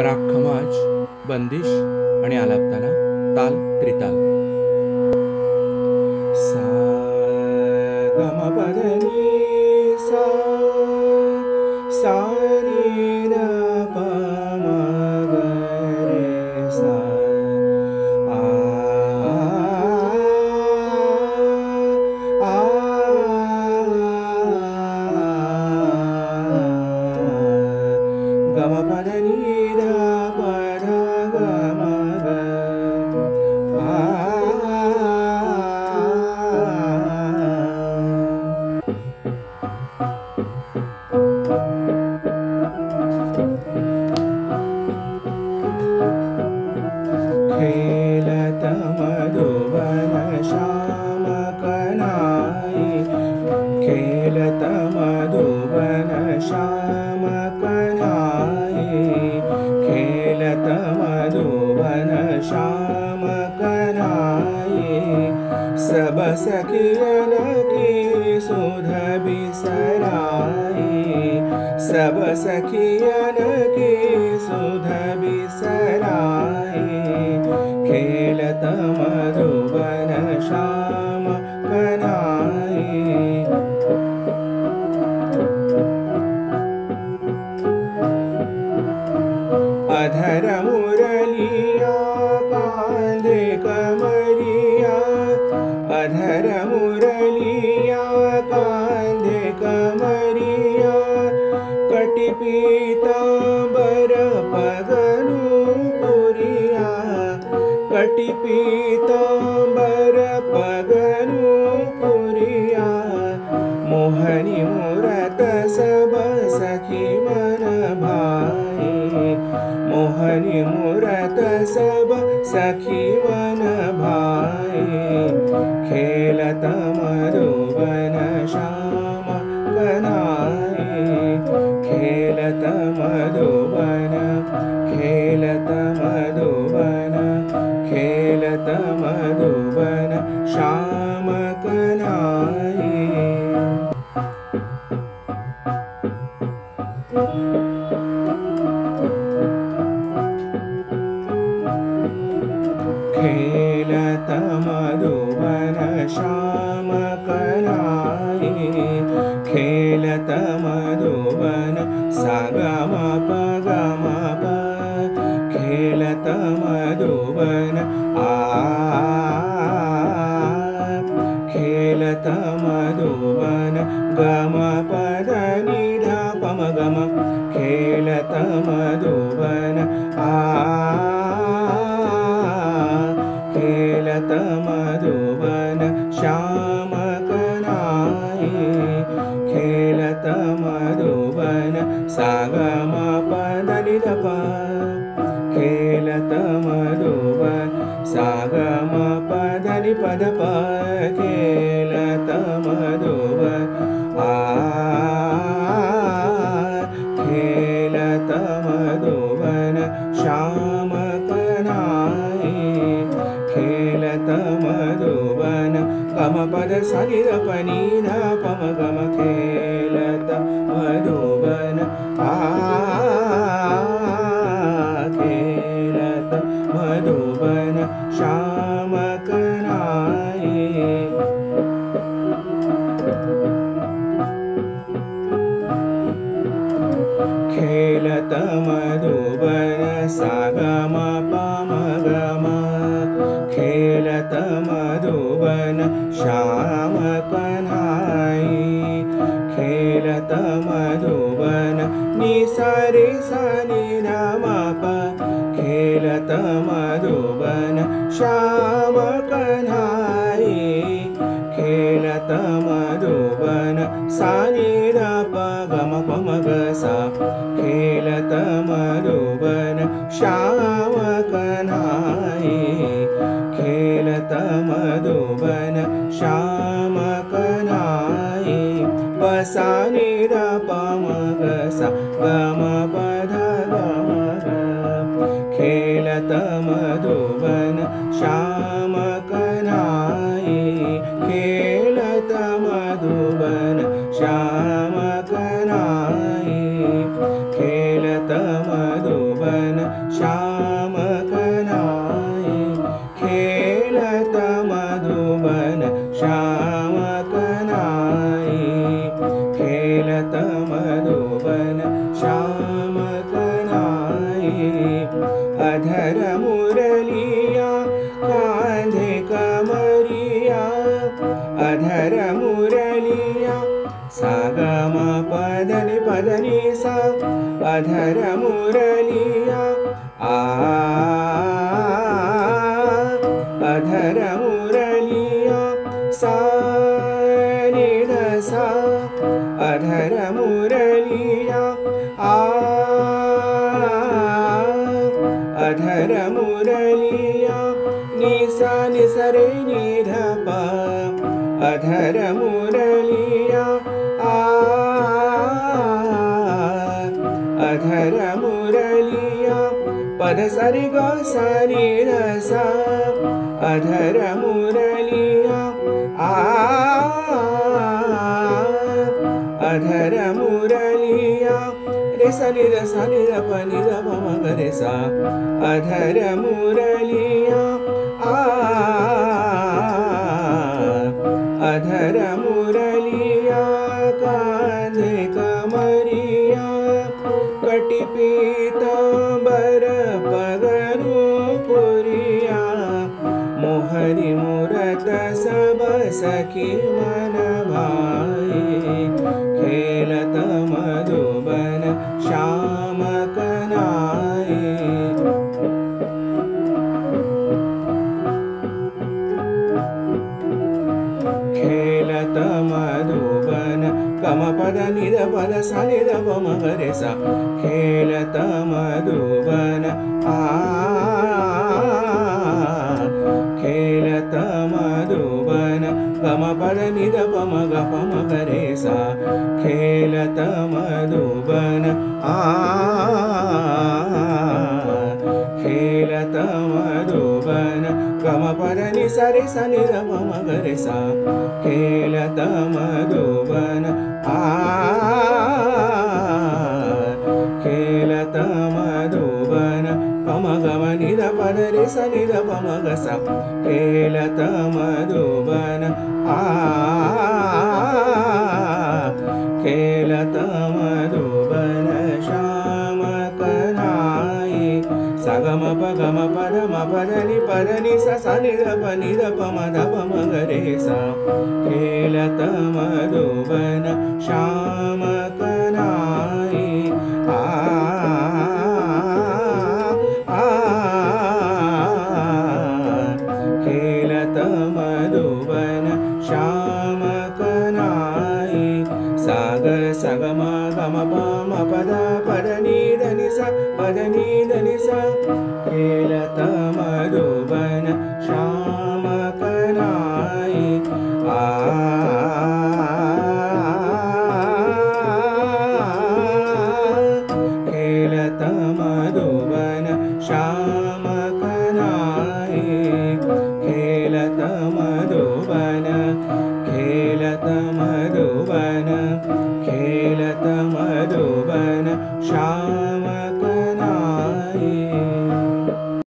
राग खमाज, बंदिश आणि आलापताना ताल त्रिताल. सा ग म प ध नि सा, सा नि ध प म ग रे सा, आ आ ग म प ध नि ध प ध ग म ग, आ खेलत मधुबन श्याम कन्हाई, खेलत मधुबन श्याम कन्हाई, खेलत मधुबन श्याम कन्हाई, सब सखियन की सुध बिसराई, सब सखियन की सुध बिसराई, खेलत मधुबन श्याम कन्हाई. अधर मुरलिया कांधे कमरिया, अधर मुरलिया कांधे कमरिया, कटि पीतांबर पगनु पुरिया, कटि पीतांबर पगनु पुरिया, मोहनी मूरत सब सखी मन भाई, मोहनी मूरत सब सखी मन भाई, खेलत मधुबन श्याम कन्हाई, खेलत मधुबन, खेलत मधुबन, खेलत मधुबन श्याम कन्हाई. खेलत मधुबन श्याम कन्हाई, खेलत मधुबन सा ग म प ग म प, खेलत मधुबन आ, खेलत मधुबन ग म प ध नि ध प म ग म, खेलत मधुबन आ, खेलत मधुबन श्याम कन्हाई, खेलत मधुबन सा ग म प ध नि ध प, खेलत मधुबन सा ग म प ध नि प ध प, खेलत मधुबन आ, खेलत मधुबन श्याम कन्हाई, खेलत मधुबन ग म प ध सा नि ध प नि ध प म ग म, खेलत मधुबन आ, खेलत मधुबन श्याम कन्हाई. खेलत मधुबन सा ग म प म ग म, खेलत मधुबन श्याम कन्हाई, खेलत मधुबन नि सा रे सा नि ध म प, खेलत मधुबन श्याम कन्हाई, खेलत मधुबन सा नि ध प ग म प म ग सा, खेलत मधुबन श्याम कन्हाई, खेलत मधुबन श्याम कन्हाई, प सा नि ध प म ग सा ग म प ध ग म ग, खेलत मधुबन श्याम कन्हाई, खेलत मधुबन श्याम कन्हाई, खेलत मधुबन अधर मुरलिया कांधे कमरिया अधर मुरलिया सा ग म पदनि पदनि सा अधर मुरलिया अधर मुरलिया सा नि ध सा अधर मुरलिया अधर मुरलिया नि सा नि स रे नि ध प अधर मुरलिया अधर मुरलिया पद स रे ग स नि ध सा अधर मुरलिया अधर मुरलिया रे स नि ध प नि ध प म ग रे सा अधर मुरलिया अधर मुरलिया कांधे कमरिया कटी पीतांबर पगरू पुरिया मोहरी मूरत सब सखी मन भाई खेलत मधुबन श्याम कनाई खेलत मधुबन गम पद नि ध पद स नि ध प म ग रे सा खेलत मधुबन खेलत मधुबन गम पद नि ध प म ग रे सा खेलत मधुबन खेलत मधुबन गम पद नि स रे स नि ध प म ग रे सा खेलत मधुबन खेलत मधुबन पम गम नि ध पद रे स नि ध प म ग सा खेलत मधुबन खेलत मधुबन श्याम कनाई सा ग म प ग म प ध म प ध नि सा सा नि ध प म ध प म ग रे सा खेलत मधुबन श्याम कनाई खेलत मधुबन श्याम कनाई सा ग म ग म प म प ध नि ध नि सा प ध नि ध नि सा खेलत मधुबन